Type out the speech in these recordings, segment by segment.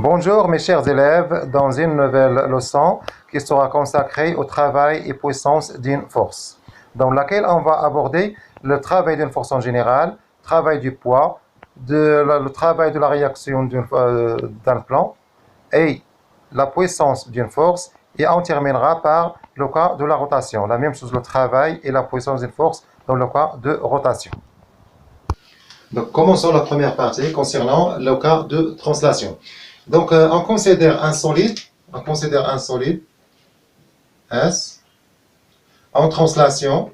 Bonjour mes chers élèves, dans une nouvelle leçon qui sera consacrée au travail et puissance d'une force, dans laquelle on va aborder le travail d'une force en général, travail du poids, le travail de la réaction d'un plan et la puissance d'une force, et on terminera par le cas de la rotation. La même chose, le travail et la puissance d'une force dans le cas de rotation. Donc, commençons la première partie concernant le cas de translation. Donc, on considère un solide S en translation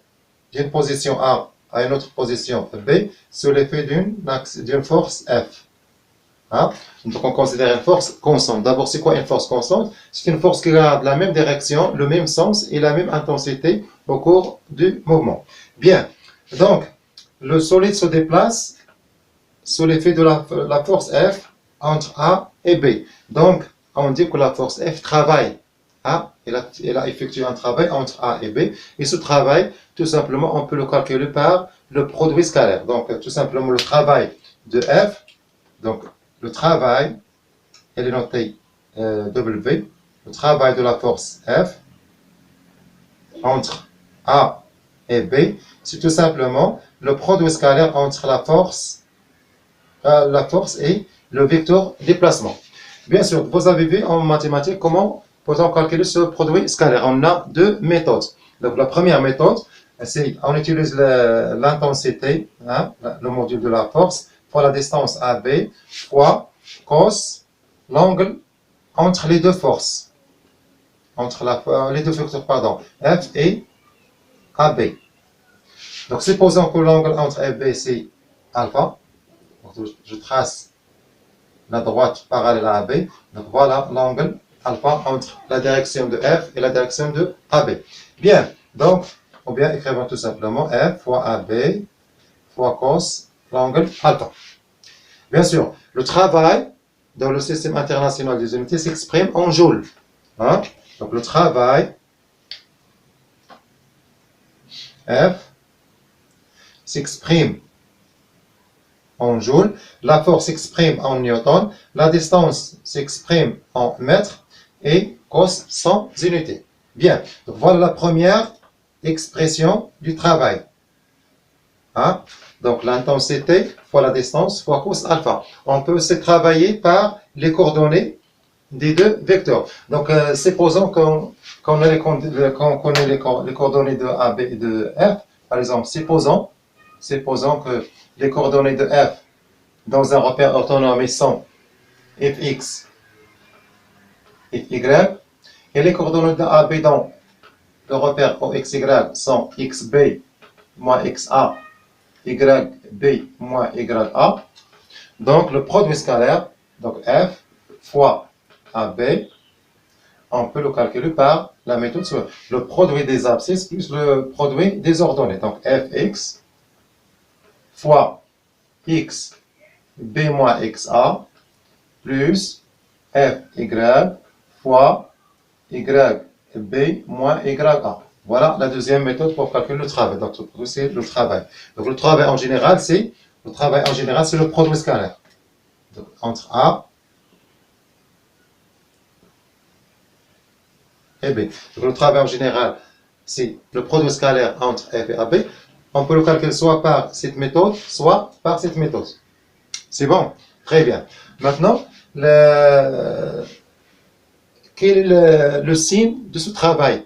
d'une position A à une autre position B sous l'effet d'une force F. Hein? Donc, on considère une force constante. D'abord, c'est quoi une force constante? C'est une force qui garde la même direction, le même sens et la même intensité au cours du mouvement. Bien, donc, le solide se déplace sous l'effet de la force F entre A et B. Donc, on dit que la force F travaille. Elle a effectué un travail entre A et B. Et ce travail, tout simplement, on peut le calculer par le produit scalaire. Donc, tout simplement, le travail de F, donc le travail, elle est notée W, le travail de la force F entre A et B, c'est tout simplement le produit scalaire entre la force et le vecteur déplacement. Bien sûr, vous avez vu en mathématiques comment peut-on calculer ce produit scalaire. On a deux méthodes. Donc, la première méthode, c'est on utilise l'intensité, le module de la force, fois la distance AB, fois cos l'angle entre les deux forces, entre les deux vecteurs, pardon, F et AB. Donc, supposons que l'angle entre F et B, c'est alpha. Donc, je trace la droite parallèle à AB. Donc voilà l'angle alpha entre la direction de F et la direction de AB. Bien, donc, ou bien écrivons tout simplement F fois AB fois cos l'angle alpha. Bien sûr, le travail dans le système international des unités s'exprime en joules. Hein? Donc le travail F s'exprime en joules, la force s'exprime en newton, la distance s'exprime en mètres et cos 100 unités. Bien, donc voilà la première expression du travail. Hein? Donc l'intensité fois la distance fois cos alpha. On peut aussi travailler par les coordonnées des deux vecteurs. Donc supposons qu'on connaît les coordonnées de AB et de F. Par exemple, supposons que les coordonnées de F dans un repère orthonormé sont Fx, Fy, et les coordonnées de AB dans le repère OXY sont XB moins XA, YB moins YA. Donc le produit scalaire, donc F fois AB, on peut le calculer par la méthode sur le produit des abscisses plus le produit des ordonnées. Donc Fx fois X B moins XA plus Fy fois YB moins YA. Voilà la deuxième méthode pour calculer le travail. Donc, c'est le travail. Donc, le travail en général, c'est le produit scalaire. Donc, entre A et B. Donc, le travail en général, c'est le produit scalaire entre F et AB. On peut le calculer soit par cette méthode, soit par cette méthode. C'est bon? Très bien. Maintenant, quel est le signe de ce travail?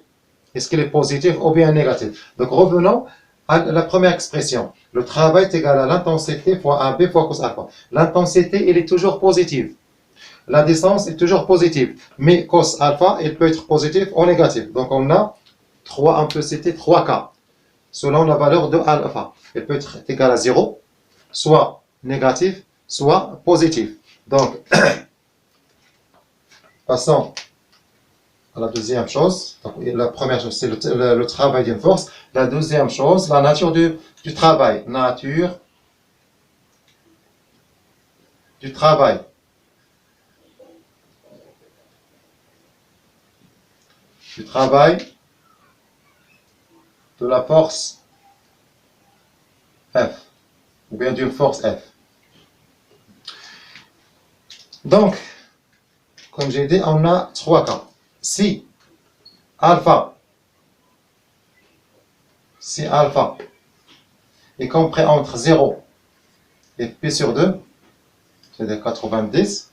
Est-ce qu'il est positif ou bien négatif? Donc, revenons à la première expression. Le travail est égal à l'intensité fois AB fois cos alpha. L'intensité, elle est toujours positive. La distance est toujours positive. Mais cos alpha, il peut être positif ou négatif. Donc, on peut citer 3 cas. Selon la valeur de alpha. Elle peut être égale à 0, soit négatif, soit positif. Donc, passons à la deuxième chose. Donc, la première chose, c'est le travail d'une force. La deuxième chose, la nature du travail. Nature du travail. Du travail de la force F. Ou bien d'une force F. Donc, comme j'ai dit, on a 3 cas. Si alpha est compris entre 0 et pi sur 2, c'est-à-dire 90,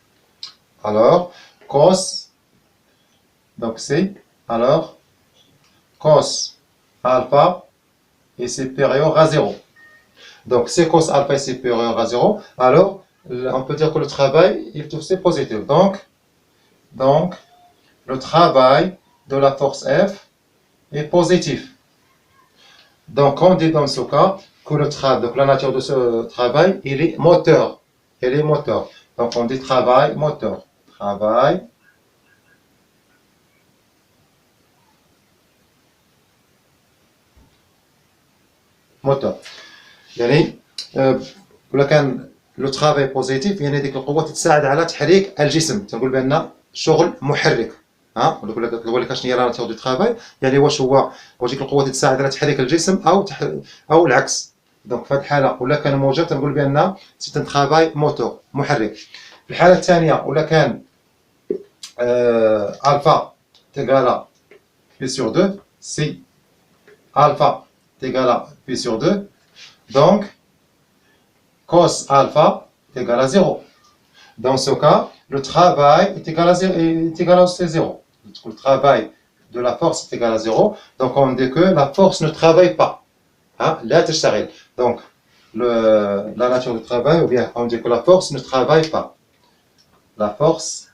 alors cos, donc c'est, alors cos alpha est supérieur à 0. Donc si cos alpha est supérieur à 0, alors on peut dire que le travail est aussi positif. Donc le travail de la force F est positif. Donc on dit dans ce cas que donc la nature de ce travail, il est moteur. Il est moteur. Donc on dit travail moteur. Travail moteur. يعني ولا كان لو ترافاي بوزيتيف يعني ديك القوه تساعد على تحريك الجسم، تنقول بان شغل محرك. ها نقول لك شنو هي لا ناتور دو ترافاي، يعني واش ديك القوه تساعد على تحريك الجسم او العكس. دونك في هذه الحاله ولا كان موجب تنقول بان سي ان ترافاي موتور محرك. في الحاله الثانيه ولا كان الفا تيغالا بي سور 2 سي alpha est égal à pi sur 2, donc cos alpha est égal à 0. Dans ce cas, le travail est égal à 0, c'est 0. Le travail de la force est égal à 0, donc on dit que la force ne travaille pas. Hein? Donc, la nature du travail, ou bien on dit que la force ne travaille pas. La force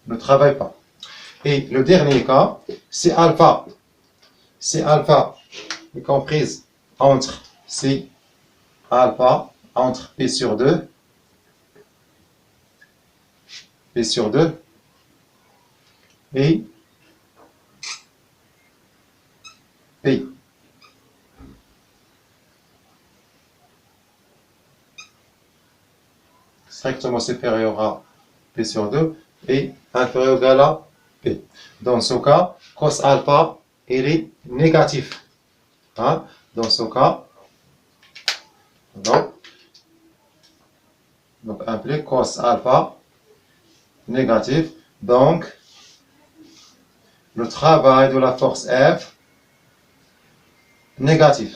ne travaille pas. Et le dernier cas, c'est alpha est comprise entre alpha entre P sur 2 et P. Strictement supérieur à P sur 2 et inférieur ou égal à P. Dans ce cas, cos alpha il est négatif. Hein? Dans ce cas, donc implique cos alpha négatif. Donc, le travail de la force F négatif.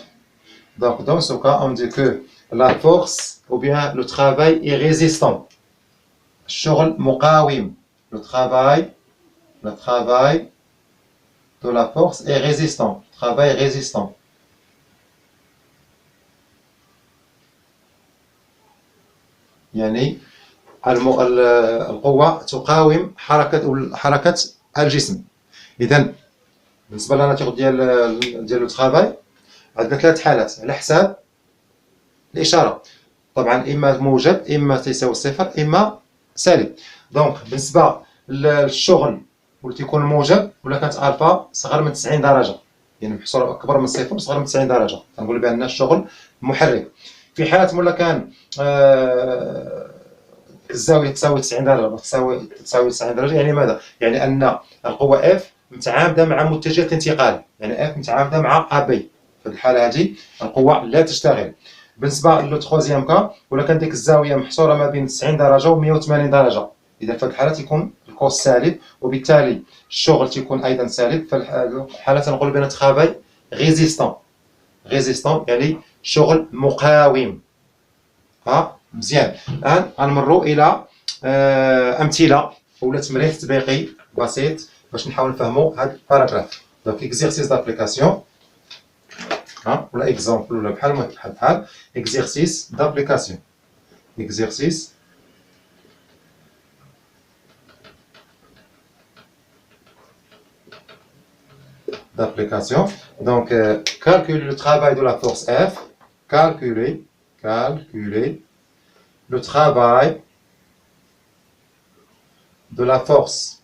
Donc, dans ce cas, on dit que la force ou bien le travail est résistant. شغل مقاوم. Le travail de la force est résistant. Travail résistant. يعني القوة تقاوم حركة الجسم. إذا بالنسبة لنا ناتيغ ديال لو ترافاي عندنا 3 حالات على حساب الإشارة. طبعا إما موجب إما تساوي صفر إما سالب. دونك بالنسبة للشغل اللي تيكون موجب ولا كانت ألفا صغر من 90 درجة، يعني محصور أكبر من صفر صغر من 90 درجة، تنقول بأن الشغل محرك. في حالة ولا كان الزاوية تساوي 90 درجة تساوي 90 درجة، يعني ماذا؟ يعني أن القوة F متعامدة مع متجه الانتقال، يعني F متعامدة مع AB. في الحالة هذه القوة لا تشتغل. بالنسبة لو تخوازيام كا ولا كان ديك الزاوية محصورة ما بين 90 درجة و 180 درجة، إذا في هذه الحالة تيكون الكوس سالب وبالتالي الشغل تيكون أيضا سالب. في الحالة تنقول بأن ترافاي ريزيستون يعني شغل مقاوم. مزيان. الآن غنمروا إلى أمثلة ولا تمرين تطبيقي بسيط باش نحاول نفهموا هذا الباراغراف. دونك اكزيرسيس دابليكاسيون ولا اكزامبل ولا بحال exercice d'application. Exercice d'application. Donc calculer le travail de la force F. Calculer le travail de la force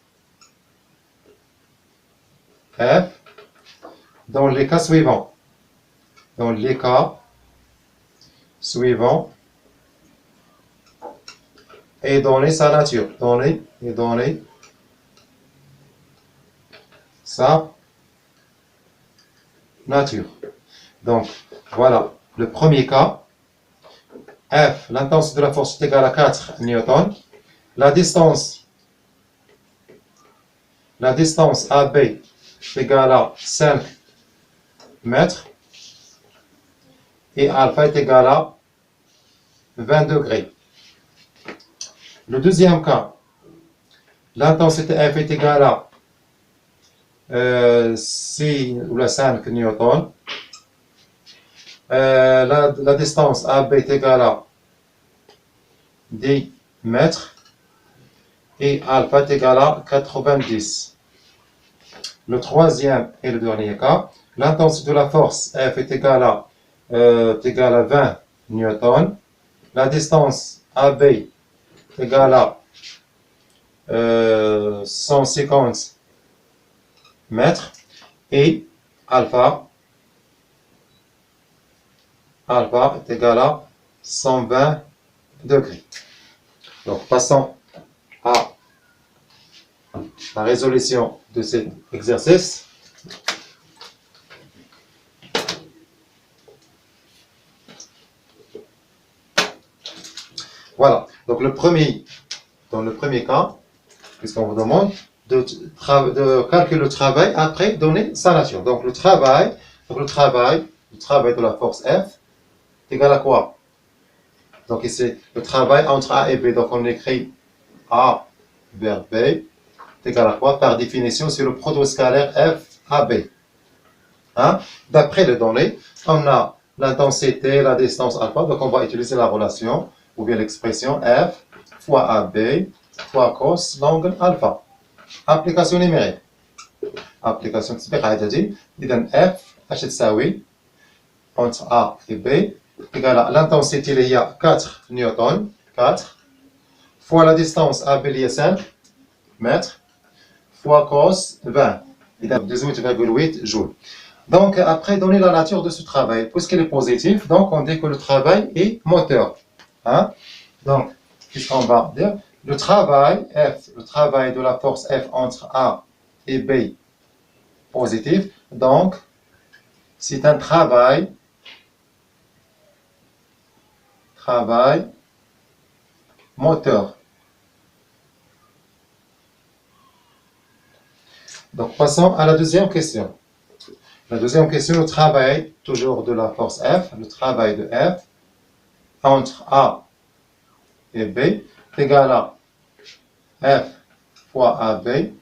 F dans les cas suivants. Dans les cas suivants et donner sa nature. Donner sa nature. Donc, voilà le premier cas. F, l'intensité de la force est égale à 4 newtons. La distance AB est égale à 5 mètres. Et alpha est égal à 20 degrés. Le deuxième cas, l'intensité F est égale à 6 ou la 5 newtons. La distance AB est égale à 10 mètres et alpha est égal à 90. Le troisième et le dernier cas, l'intensité de la force F est égale à 20 newtons. La distance AB est égale à 150 mètres et alpha est égal à 120 degrés. Donc, passons à la résolution de cet exercice. Voilà. Donc, dans le premier cas, puisqu'on vous demande de calculer le travail après donner sa nature. Donc, le travail de la force F est égal à quoi? Donc, ici, le travail entre A et B. Donc, on écrit A vers B est égal à quoi? Par définition, c'est le produit scalaire F AB. Hein? D'après les données, on a l'intensité, la distance alpha. Donc, on va utiliser la relation ou bien l'expression F fois AB fois cos l'angle alpha. Application numérique. Application numérique. Donc, F HTSAWI entre A et B égale à l'intensité, il y a 4 newtons, 4, fois la distance AB, il y a 5 mètres, fois cos 20, il y a 18,8 joules. Donc, après donner la nature de ce travail, puisqu'il est positif, donc on dit que le travail est moteur. Hein? Donc, qu'est-ce qu'on va dire? Le travail de la force F entre A et B positif, donc c'est un travail moteur. Donc, passons à la deuxième question. La deuxième question, le travail toujours de la force F, le travail de F entre A et B est égal à F fois AB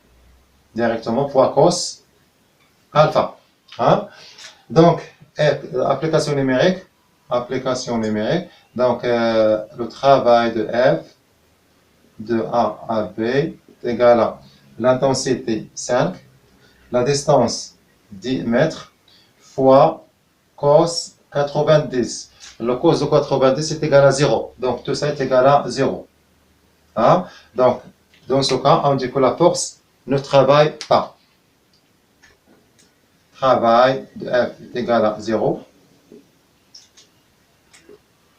directement fois cos alpha. Hein? Donc, F, application numérique. Donc, le travail de F de A à B est égal à l'intensité 5, la distance 10 mètres fois cos 90. Le cos de 90 est égal à 0. Donc, tout ça est égal à 0. Hein? Donc, dans ce cas, on dit que la force ne travaille pas. Travail de F est égal à 0.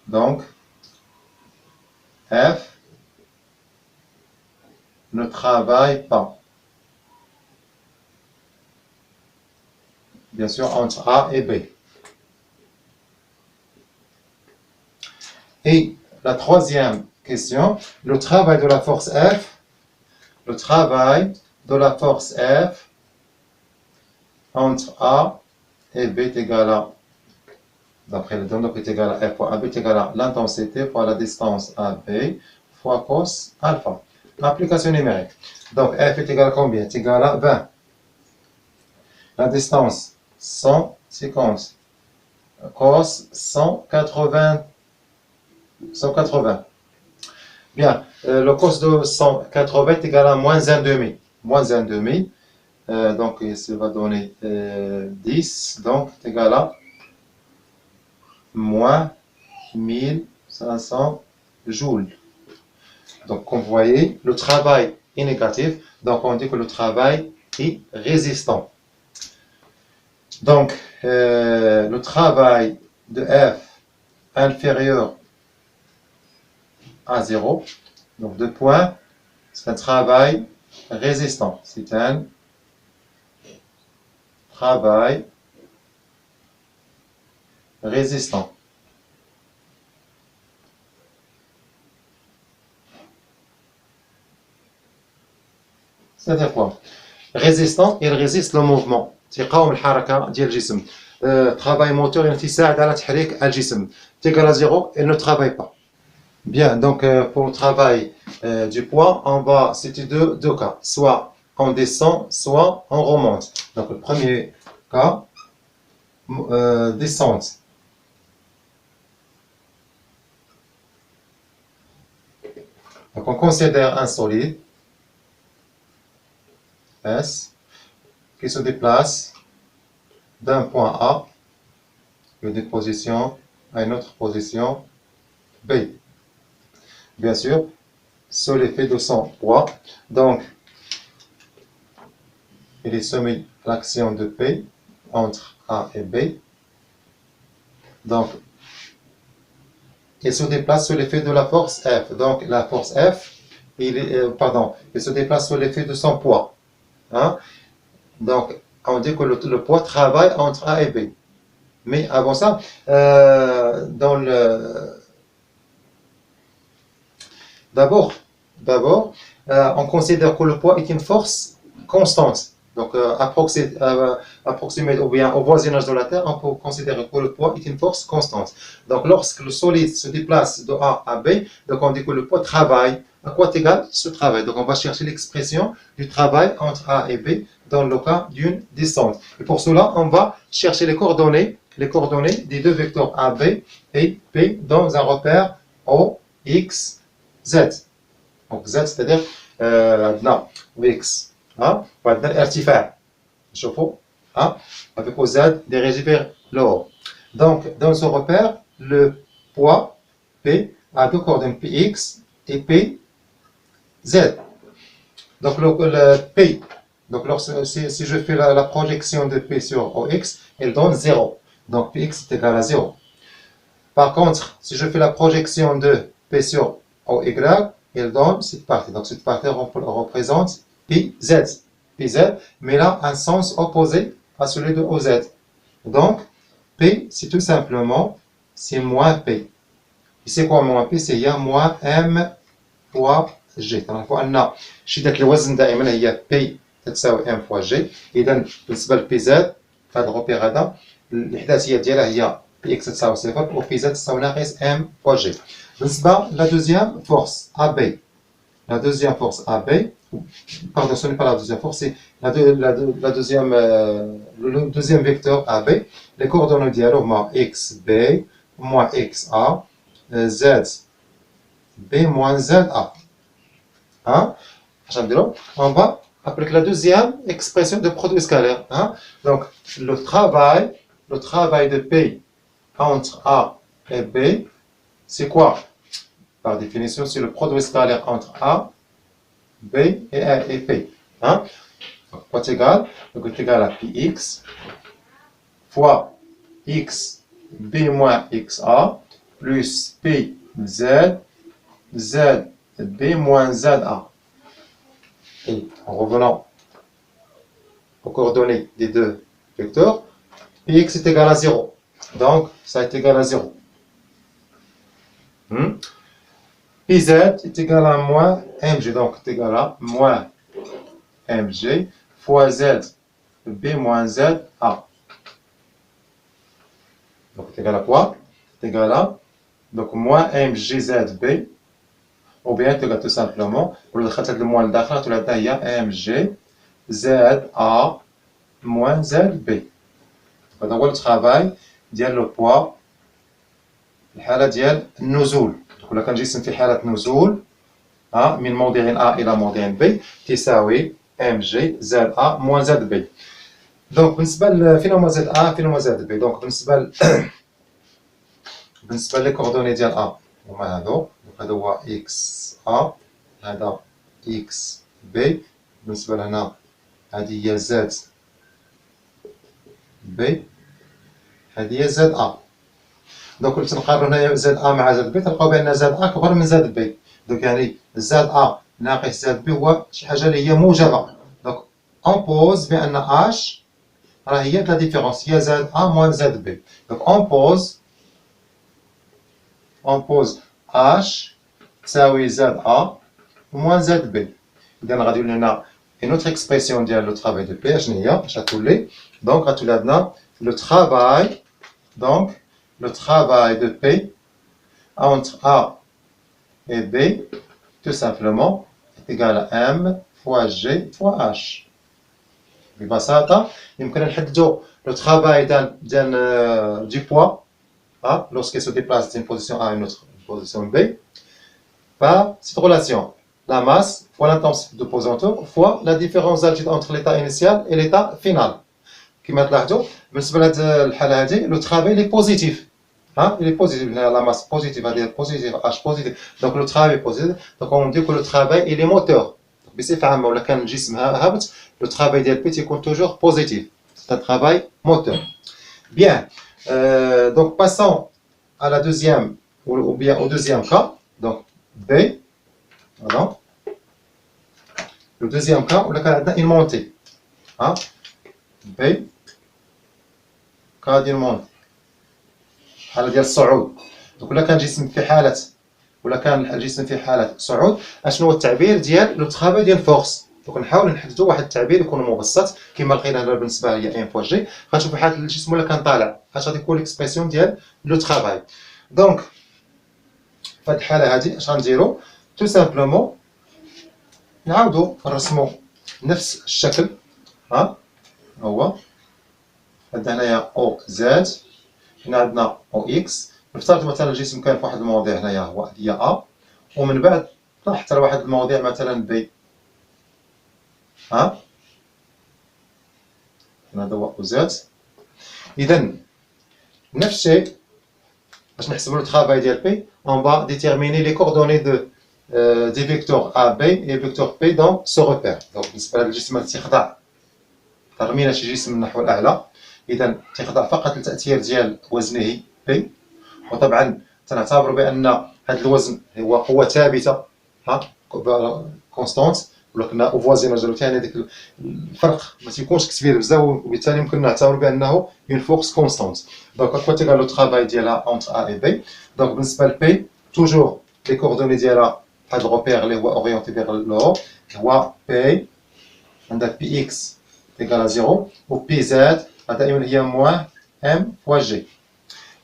Donc, F ne travaille pas. Bien sûr, entre A et B. Et la troisième question, le travail de la force F, entre A et B est égal à, d'après le données, est égal à F fois AB est égal à l'intensité fois la distance AB fois cos alpha. Application numérique. Donc, F est égal à combien? Est égal à 20. La distance, 150. Cos, 180. Bien, le cos de 180 est égal à moins 1,5. Moins 1,5. Donc, ça va donner 10. Donc, c'est égal à moins 1500 joules. Donc, comme vous voyez, le travail est négatif. Donc, on dit que le travail est résistant. Donc, le travail de F inférieur à 0, donc 2 points, c'est un travail résistant. C'est un travail résistant. C'est-à-dire quoi? Résistant, il résiste le mouvement. تقاوم الحركة ديال الجسم. Travail moteur يعني تساعد على تحريك الجسم. Égal à 0, il ne travaille pas. Bien, donc pour le travail du poids, on va citer deux cas. Soit on descend, soit on remonte. Donc le premier cas, descente. Donc on considère un solide, S, qui se déplace d'un point A, une position, à une autre position, B. Bien sûr, sous l'effet de son poids. Donc, il est soumis à l'action de P entre A et B. Donc, il se déplace sous l'effet de la force F. Donc, la force F, il se déplace sous l'effet de son poids. Hein? Donc, on dit que le poids travaille entre A et B. Mais avant ça, d'abord, on considère que le poids est une force constante. Donc, approximé ou bien au voisinage de la Terre, on peut considérer que le poids est une force constante. Donc, lorsque le solide se déplace de A à B, donc on dit que le poids travaille. À quoi est égal ce travail? Donc, on va chercher l'expression du travail entre A et B dans le cas d'une descente. Et pour cela, on va chercher les coordonnées des deux vecteurs AB et P dans un repère O, X, Z. Donc, Z, c'est-à-dire X. وعندنا الارتفاع شوفوا avec au Z dirigé vers le haut. Donc dans ce repère le poids P a deux coordonnées Px et Pz. Donc le P, donc si je fais la projection de P sur OX, elle donne 0. Donc Px est égal à 0. Par contre, si je fais la projection de P sur OY, elle donne cette partie. Donc cette partie représente Pz, mais là, un sens opposé à celui de OZ. Donc, P, c'est tout simplement, c'est moins P. Et c'est quoi moins P? C'est y moins M fois G. Donc, on a شدة الوزن دائما هي P تساوي M fois G. إذا بالنسبة ل PZ في هذا الروبير هذا الإحداثيات ديالها هي Px تساوي 0 و Pz تساوي ناقص M fois G. بالنسبة la deuxième force AB. La deuxième force AB, pardon, ce n'est pas la deuxième force, c'est le deuxième vecteur AB. Les coordonnées dialogues XB moins XA, ZB moins ZA. Hein? On va appliquer la deuxième expression de produit scalaire. Hein? Donc, le travail de P entre A et B, c'est quoi? Par définition, c'est le produit scalaire entre A, B et P. Hein? Donc, quoi est égal? Donc, est égal à Px fois X B moins XA plus PZ ZB moins ZA. Et en revenant aux coordonnées des deux vecteurs, Px est égal à 0. Donc, ça est égal à 0. Pz est égal à moins mg, donc est égal à moins mg fois z b moins z a. Donc est égal à quoi? C'est égal à donc moins mg zb, ou bien est égal tout simplement, pour le خدت le moins لداخل تولي هي mg za moins zb. هذا هو الترافاي ديال لو بوا الحالة ديال النزول. ولا كان جسم في حالة نزول من موضع A إلى موضع B تساوي mg زائد A موان زائد B. دونك بالنسبة فين هما زائد A فين هما زائد B. دونك بالنسبة لي كوردوني ديال A هما هادو. هذا هو XA هذا XB. بالنسبة لهنا هذه هي زاد B هذه هي زاد A. دونك كنت نقارنو هنايا زاد A مع زاد B تلقاو بأن زاد A أكبر من زاد B. دونك يعني زاد A ناقص زاد B هو شي حاجة اللي هي موجبة. دونك أون بوز بأن H هي la différence هي زد A moins زد B. Donc on pose H تساوي زد A moins زد B. إذا غادي يولي لنا une autre expression ديال le travail de P. شنو هي؟ اش غتولي؟ donc غتولي عندنا le travail de P entre A et B tout simplement est égal à M fois G fois H. ببساطة يمكن نحددو le travail du poids lorsqu'il se déplace d'une position A à une autre position B par cette relation. La masse fois l'intensité de pesanteur fois la différence d'altitude entre l'état initial et l'état final. كما تلاحظوا بالنسبة لهذه الحالة هذه le travail est positif. Il est positif, la masse positive, positive, H positive. Donc le travail est positif. Donc on dit que le travail il est moteur. بصفة عامة ولا كان الجسم هابط le travail ديال P يكون toujours positif. C'est un travail moteur. Bien. Donc passons à la deuxième ou bien au deuxième cas. Donc B. Pardon. Le deuxième cas, on a une montée. B. cas ديال montée. حالة ديال الصعود. دونك ولا كان الجسم في حالة ولا كان الجسم في حالة صعود، اشنو هو التعبير ديال لو ترافاي ديال فورس؟ دونك نحاول نحددوا واحد التعبير يكون مبسط كما لقينا هنا بالنسبة هي ان فوا جي. غنشوفوا حالة الجسم ولا كان طالع، اش غادي يكون ليكسبرسيون ديال لو ترافاي. دونك في هذه الحالة هذه اش غنديروا؟ تو سامبلومون نعاودوا نرسموا نفس الشكل. هو عندنا هنايا او زد، هنا عندنا او اكس. نفترض مثلا الجسم كان في واحد المواضيع هنايا هي ا، ومن بعد طاح حتى لواحد المواضيع مثلا بي. هذا هو او زد. اذا نفس الشيء باش نحسبوا لو ترافاي ديال بي، on va déterminer les coordonnées des vecteurs AB et vecteur P dans ce repère. donc بالنسبه لهذا الجسم تيخضع ترمينا شي جسم نحو الاعلى، اذا تيخضع فقط للتاثير ديال وزنه P. وطبعا تنعتبر بان هذا الوزن هو قوه ثابته كونستانت، ولكن او فوازيناج ديالو ثاني هذاك الفرق ما تيكونش كبير بزاف، وبالتالي يمكن نعتبر بانه اون فورس كونستانت. دونك كنت قال لو ترافاي ديالها اونتر ا اي بي. دونك بالنسبه لبي توجور لي كوردوني ديالها هذا الروبير اللي هو اورينتي فيغ لو هو بي، عندك بي اكس ايكال 0 و بي زد دائما هي موان ام فوا جي.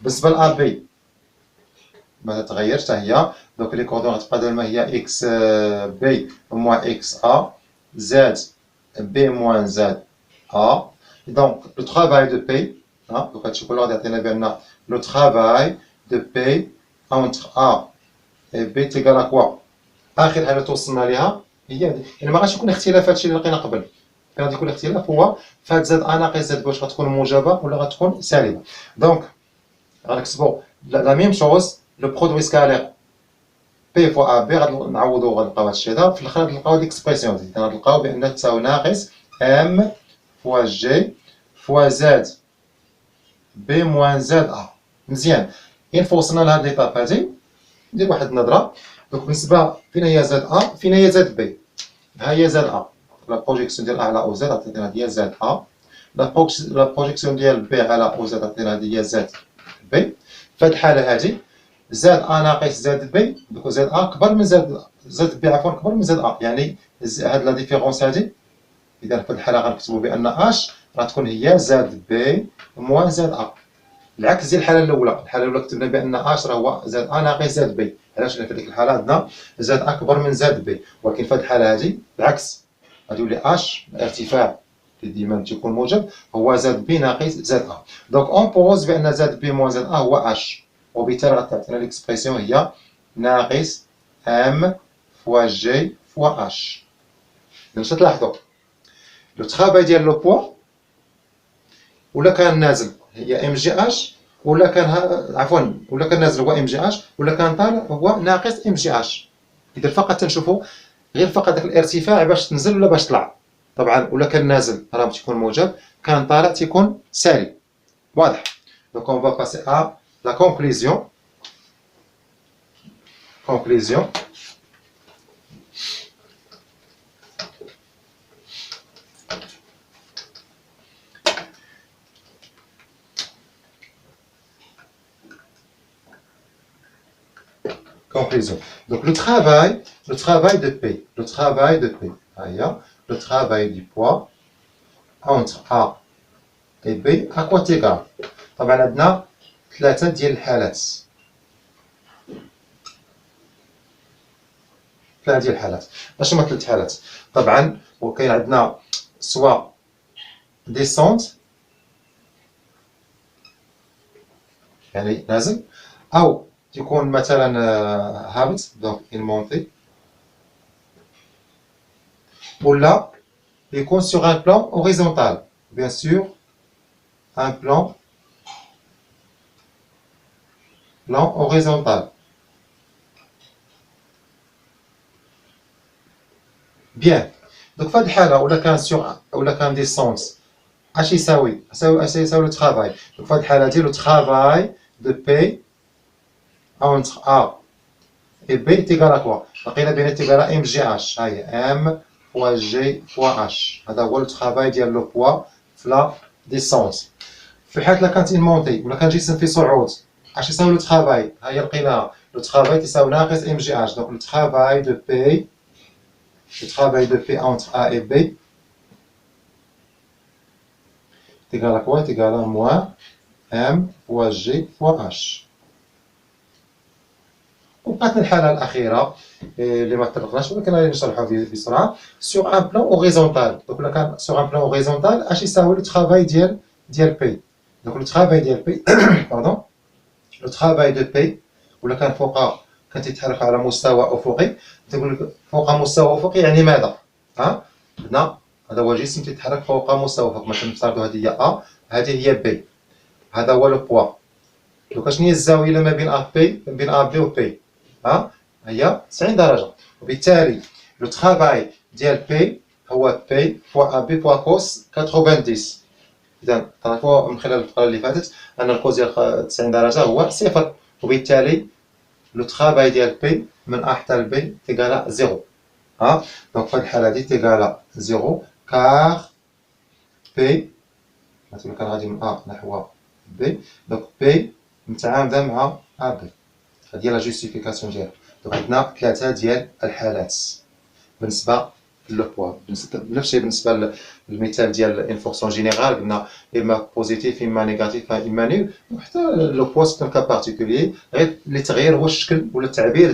بالنسبه ل بي ما تتغيرش حتى هي. دونك لي كوردون غتبقى دائما هي اكس بي موان اكس ا زد بي موان زد ا. دونك لو ترافاي دو بي دونك هادشي كله غادي يعطينا بان لو ترافاي دو بي اونتر ا اي بي تيكال ا كوا. اخر حاجه توصلنا ليها هي يعني ما غاديش يكون اختلاف هادشي اللي لقينا قبل، كان غادي يكون الاختلاف هو فهاد زد ا ناقص زد واش غتكون موجبه ولا غتكون سالبه. دونك غنكتبوا لا ميم شوز لو برودوي سكالير بي فوا ا بي غنعوضوا غنلقاو هادشي هذا في الاخر غنلقاو ديكسبرسيون دي غنلقاو بان تساوي ناقص ام فوا جي فوا زد بي موان زد ا. مزيان. اين وصلنا لهاد ليطاب هادي ندير واحد النظره. دونك بالنسبه فين هي زد ا فين هي زد بي؟ ها هي زد ا، لا بروجيكسيون ديال ا على او زد عطينا هي زد ا، لا بروجيكسيون ديال بي على او زد عطينا هي زد بي. في هاد الحاله هادي زد ا ناقص زد بي، دوك زد ا كبر من زد بي عفوا كبر من زد ا، يعني هاد لا ديفيرونس هادي. اذا في هاد الحاله غنكتبوا بان اش غتكون هي زد بي موان زد ا، العكس ديال الحاله الاولى. الحاله الاولى كتبنا بان اش راه هو زد ا ناقص زد بي، علاش؟ لان في ديك الحاله عندنا زد ا اكبر من زد بي، ولكن في هاد الحاله هادي العكس غادي يولي اش الارتفاع اللي ديما تيكون موجب هو زد بي ناقص زد ا. دونك اون بوز بان زد بي موان زد ا هو اش، وبالتالي غتعطينا ليكسبرسيون هي ناقص ام فوا جي فوا اش. باش تلاحظوا لو ترافاي ديال لو بوا ولا كان نازل هي ام جي اش، ولا كان عفوا ولا كان نازل هو ام جي اش، ولا كان طالع هو ناقص ام جي اش. اذا فقط تنشوفوا غير فقط داك الارتفاع باش تنزل ولا باش تطلع. طبعا ولا كان نازل راه تيكون موجب، كان طالع تيكون سالب. واضح؟ دونك اون فا باسي ا لا كونكلوزيون. Conclusion. Donc le travail de P. Le travail de P. Le travail du poids entre A et B à quoi égal. طبعا عندنا ثلاثة ديال الحالات. ثلاثة ديال الحالات. اش هما ثلاث حالات؟ طبعا وكاين عندنا سوا descente يعني نازل او تكون مثلا هابط دونك une montée ولا يكون sur un plan horizontal bien sûr un plan horizontal bien donc في هذه الحالة ولا كان descente اش يساوي لو travail donc في هذه الحالة ديال لو travail de P entre A et B est égal à quoi؟ لقينا بان est égal à MGH. ها هي M fois G fois H. هذا هو لو travail ديال لو بوا في لا ديسونس. في الحالة إلا كانت une montée ولا كان جسم في صعود اش يساوي لو travail؟ ها هي لقيناها لو travail تساوي ناقص MGH. donc le travail de P entre A et B est égal à quoi؟ est égal à moins M fois G fois H. وبقاتنا الحالة الأخيرة اللي ما تطرقناش ولكن غادي نشرحها بسرعة sur un plan horizontal. donc ولا كان sur un plan horizontal اش يساوي لو travail ديال P. donc le travail ديال P pardon le travail de P ولا كان فوق كان تيتحرك على مستوى أفقي تقول لك فوق مستوى أفقي يعني ماذا؟ هنا هذا هو جسم تيتحرك فوق مستوى أفقي مثلا نفترضوا هذه هي A هذه هي B هذا هو لو بوا. donc شنو هي الزاوية اللي ما بين A B و P؟ هي 90 درجة وبالتالي لو travail ديال P هو P فوا AB فوا كوس 90. إذا تعرفوا من خلال الفقرة اللي فاتت أن الكوس ديال 90 درجة هو صفر وبالتالي لو travail ديال P من A حتى ل B تيغالا 0. دونك في هذه الحالة هذه تيغالا 0 كار P مثلا كان غادي من A نحو B دونك P متعامدة مع AB. هذه لا جوستيفيكاسيون ديالها. دونك عندنا ثلاثة ديال الحالات بالنسبة لو بوا. نفس الشيء بالنسبة للمثال ديال انفورسيون جينيرال قلنا اما بوزيتيف اما نيجاتيف اما نيل. وحتى لو بوا سي ان كا بارتيكولي غير اللي تغير هو الشكل ولا التعبير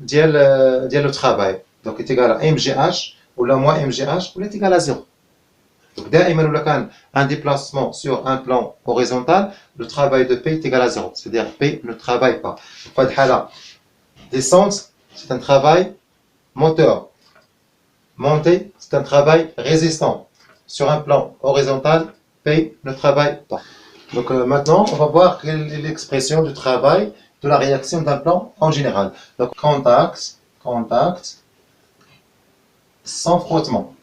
ديال لو ترافاي. دونك تيغالا ام جي اش ولا موان ام جي اش ولا تيغالا زيرو. Donc, دائما ولا كان un déplacement sur un plan horizontal, le travail de P est égal à 0. C'est-à-dire P ne travaille pas. في هذه الحالة descente, c'est un travail moteur. Montée, c'est un travail résistant. Sur un plan horizontal, P ne travaille pas. Donc maintenant, on va voir quelle est l'expression du travail de la réaction d'un plan en général. Donc contact sans frottement.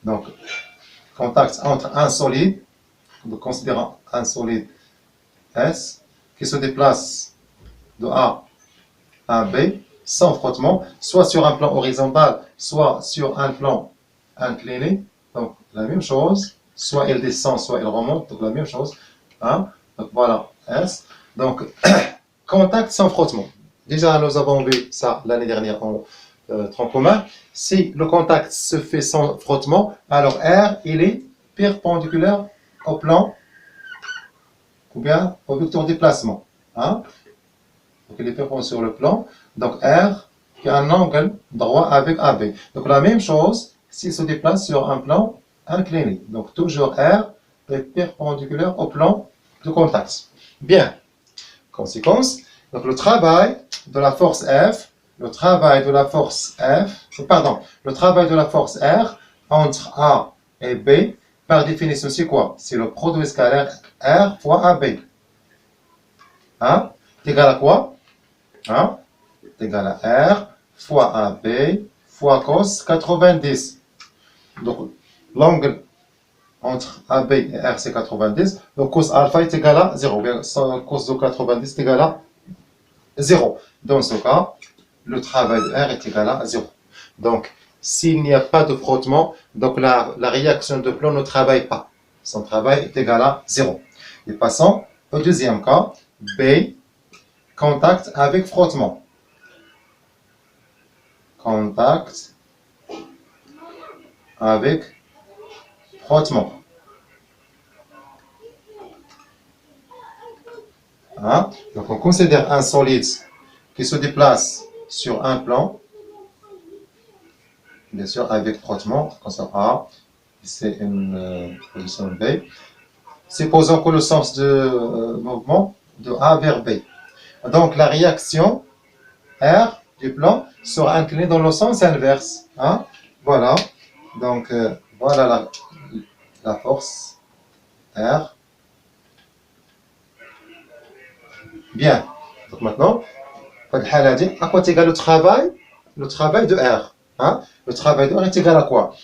Donc, contact entre un solide, nous considérons un solide S, qui se déplace de A à B sans frottement, soit sur un plan horizontal, soit sur un plan incliné. Donc, la même chose, soit il descend, soit il remonte, donc la même chose. Donc, voilà, S. Donc, contact sans frottement. Déjà, nous avons vu ça l'année dernière en tronc commun. Si le contact se fait sans frottement, alors R, il est perpendiculaire au plan ou bien au vecteur déplacement. Donc il est perpendiculaire sur le plan. Donc R qui a un angle droit avec AB. Donc la même chose s'il se déplace sur un plan incliné. Donc toujours R est perpendiculaire au plan de contact. Bien. Conséquence. Donc le travail de la force F, le travail de la force R entre A et B, par définition, c'est quoi? C'est le produit scalaire R fois AB. C'est égal à quoi? C'est égal à R fois AB fois cos 90. Donc, l'angle entre AB et R, c'est 90. Donc, cos alpha est égal à 0. Bien, cos de 90 est égal à 0. Dans ce cas, le travail de R est égal à 0. Donc, s'il n'y a pas de frottement, donc la réaction de plan ne travaille pas. Son travail est égal à 0. Et passons Au deuxième cas, B, contact avec frottement. Contact avec frottement. Hein? Donc on considère un solide qui se déplace sur un plan, bien sûr avec frottement, comme ça A, c'est une position B. Supposons que le sens de mouvement de A vers B. Donc la réaction R du plan sera inclinée dans le sens inverse. Hein? Voilà. Donc voilà la force R. Bien. Donc maintenant, à quoi est égal le travail? Le travail de R. Hein? Le travail de R est égal à quoi?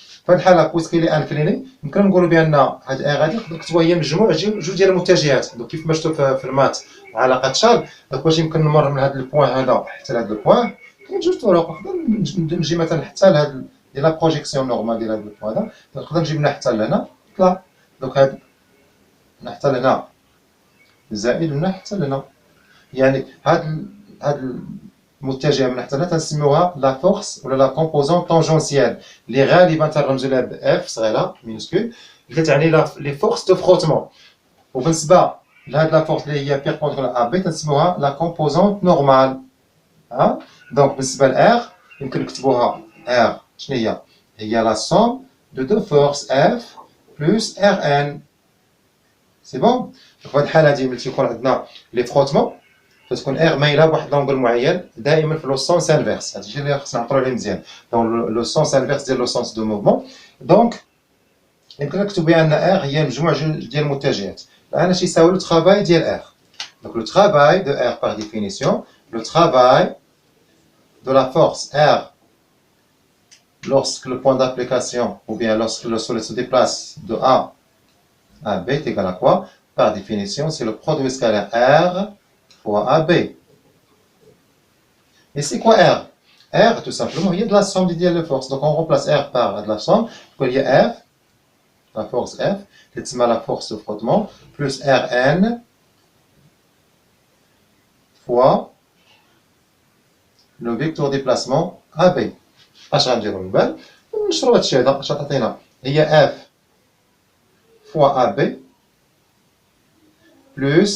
puisqu'il est incliné, يمكن نقولوا بان هاد R هادي نقدر نكتبوها هي مجموع جوج ديال المتجهات. دونك كيف ما شفتوا في المات علاقه شال، دونك باش يمكن نمر من هذا البوان هذا حتى لهذا البوان كاين جوج طرق. نقدر نجي مثلا حتى لهذا ديال لا بروجيكسيون نورمال ديال هذا البوان هذا، نقدر نجيب لنا حتى لهنا طلع. دونك هاد حتى لهنا زائد من حتى لهنا، يعني هاد المتجهه من حتى هنا تنسميوها لا فورس ولا لا كومبوزون طونجونسيال اللي غالبا تنرمزوا لها باف صغيره مينسكول اللي تعني لي فورس دو فروتمون. وبالنسبه لهاد لا فورس اللي هي بيربونديكولار ا بي تنسميوها لا كومبوزون نورمال. ها دونك بالنسبه لار يمكن نكتبوها ار شنو هي لا سوم دو دو فورس اف بلس ار ان. سي بون. في هاد الحاله هادي ملي تيكون عندنا لي فروتمون فتكون ار مايله بواحد لونغل معين دائما في لو سونس انفيرس. هادشي الشيء اللي خصنا نعقلوا عليه مزيان. دونك لو سونس انفيرس ديال لو سونس دو موفمون. دونك يمكن نكتب بان ار هي مجموع ديال المتجهات. الان اش يساوي لو ترافاي ديال ار؟ دونك لو ترافاي دو ار par définition, le travail de la force R lorsque le point d'application ou bien lorsque le solide se déplace de A à B est égal à quoi? Par définition, c'est le produit scalaire R fois AB. Et c'est quoi R? R, tout simplement, il y a de la somme des forces. Donc on remplace R par de la somme. Il y a F, la force F, c'est la force de frottement, plus Rn fois le vecteur déplacement AB. اش غنديرو من بعد؟ نشرو هادشي هذا اش عطينا هي F fois AB plus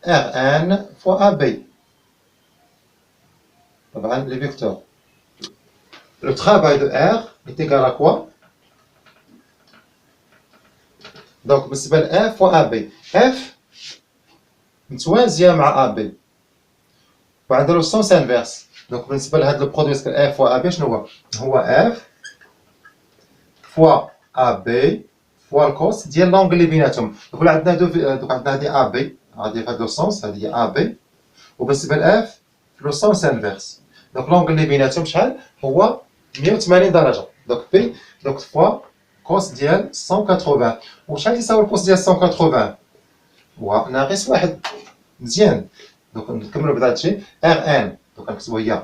Rn fois AB. طبعا les vecteurs. Le travail de R est égal à quoi? Donc بالنسبة ل F fois AB. F متوازية مع AB وعندها لو سونس انفيرس. دونك بالنسبة لهاد لو برودوي سكال F fois AB شنو هو؟ F fois AB fois الكوس ديال لونغل اللي بيناتهم. دوك عندنا دوك عندنا هادي AB غادي في هاد لو سونس، هادي هي AB، وبالنسبة ل F في لو سونس انفيرس. دونك لونغل اللي بيناتهم شحال هو 180 درجة. دونك بي دونك فوا كوس ديال 180. وشحال يساوي الكوس ديال 180؟ هو ناقص واحد. مزيان. دونك نكملو بهذا الشيء. Rn دونك نكتبو هي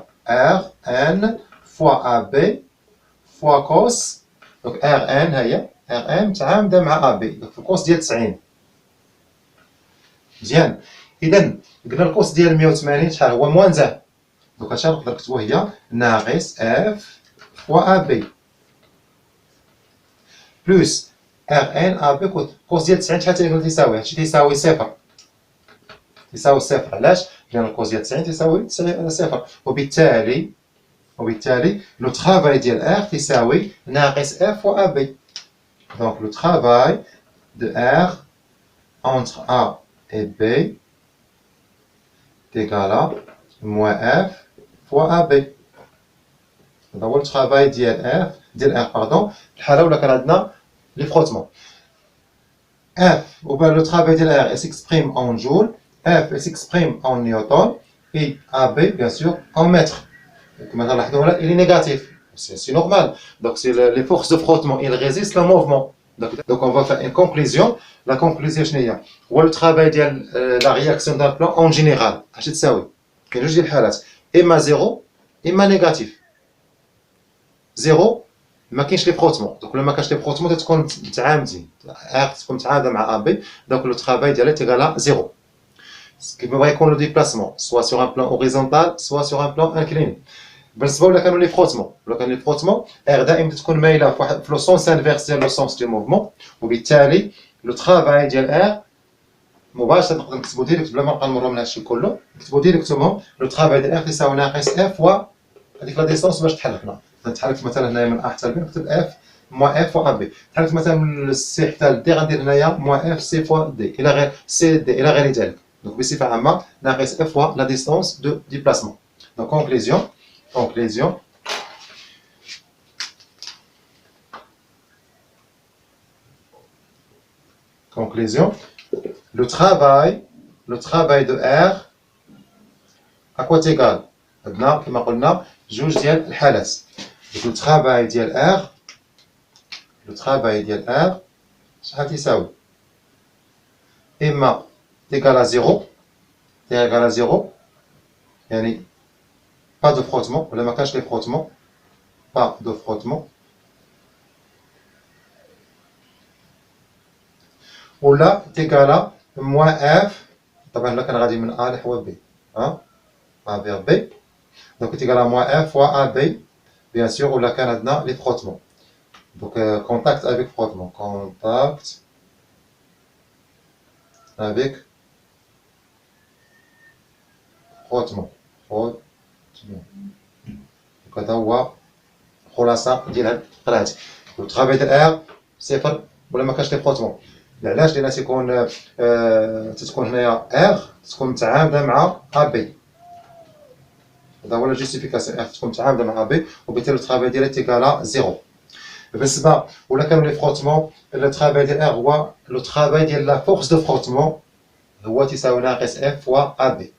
Rn فوا AB فوا كوس. دونك Rn هي Rn متعامدة مع AB دونك في الكوس ديال 90. مزيان. إذا قلنا الكوس ديال 180 شحال هو؟ موان زاف. دونك هادشي نقدر نكتبو هي ناقص F فوا AB بلس Rn AB كوس ديال 90 شحال تيساوي؟ هادشي تيساوي صفر. تساوي صفر. علاش؟ لأن الكوس ديال 90 تساوي صفر. وبالتالي لو ترافاي ديال R تساوي ناقص F fois AB. Donc le travail de R entre A et B est égal à moins F fois AB. هذا هو الترافاي ديال R pardon. الحالة ولا كان عندنا لي فروتمون. F ou bien le travail de R s'exprime en joules. F s'exprime en newton et AB bien sûr en mètres. Comme on l'a il est négatif. C'est normal. Donc c'est les forces de frottement, ils résistent le mouvement. Donc on va faire une conclusion. La conclusion c'est quoi? Le travail de la réaction d'un plan en général. اش تساوي؟ كاين جوج ديال الحالات، اما زيرو اما نيجاتيف. زيرو ما كاينش لي فروتمون. دونك ما كانش لي فروتمون تكون متعامدين، ار تكون متعامده مع ا بي، دونك لو ترافاي ديالها تيغالا زيرو. كيما يكون لو ديبلاسمون سوا سور ان بلان اوريزونتال سوا سور ان بلان انكليني. بالنسبه ولا كانوا لي فروتمون، ولا كان لي فروتمون ار دائما تكون مايله في لو سونس انفيرس ديال لو سونس دو موفمون، وبالتالي لو ترافاي ديال ار مباشره نقدر نكتبو ديريكت بلا ما نبقى نمرو من هادشي كله، نكتبو ديريكتومون لو ترافاي ديال ار تساوي ناقص اف و هذيك لا ديستونس باش تحركنا. نتحرك مثلا هنايا من ا حتى ب نكتب اف موان اف و ا بي، تحرك مثلا من سي حتى دي غندير هنايا موان اف سي فوا دي الى غير سي دي الى غير ذلك. دونك بصفه عامه ناقص اف فوا لا ديستونس دو ديبلاسمون. دونك conclusion le travail de R à quoi est égal. عندنا كما قلنا جوج ديال الحالات. le travail ديال R شحال تيساوي؟ اما égal à 0 يعني pas de frottement ولا ما كانش لي frottement pas de frottement، ولا تيكالا موان اف. طبعا لا كان غادي من ا نحو بي، ا فيغ بي، دونك تيكالا موان اف فوا ا بي بيان سور، ولا كان عندنا لي فروتمون. دونك كونتاكت افيك فروتمون، كونتاكت افيك فروتمون. دونك هذا هو الخلاصه ديال هاد الفقره هادي. لو ترافاي ديال ار صفر ولا ما كانش لي فروتمون. علاش؟ لان تتكون هنايا ار تكون متعامده مع ا بي، هذا هو لا جوستيفيكاسيون، ار تكون متعامده مع ا بي وبالتالي الترافاي ديالها تيكالا زيرو. بالنسبه ولا كانوا لي فروتمون، لو ترافاي ديال ار هو لو ترافاي ديال لا فورس دو فروتمون هو تيساوي ناقص اف فوا ا بي.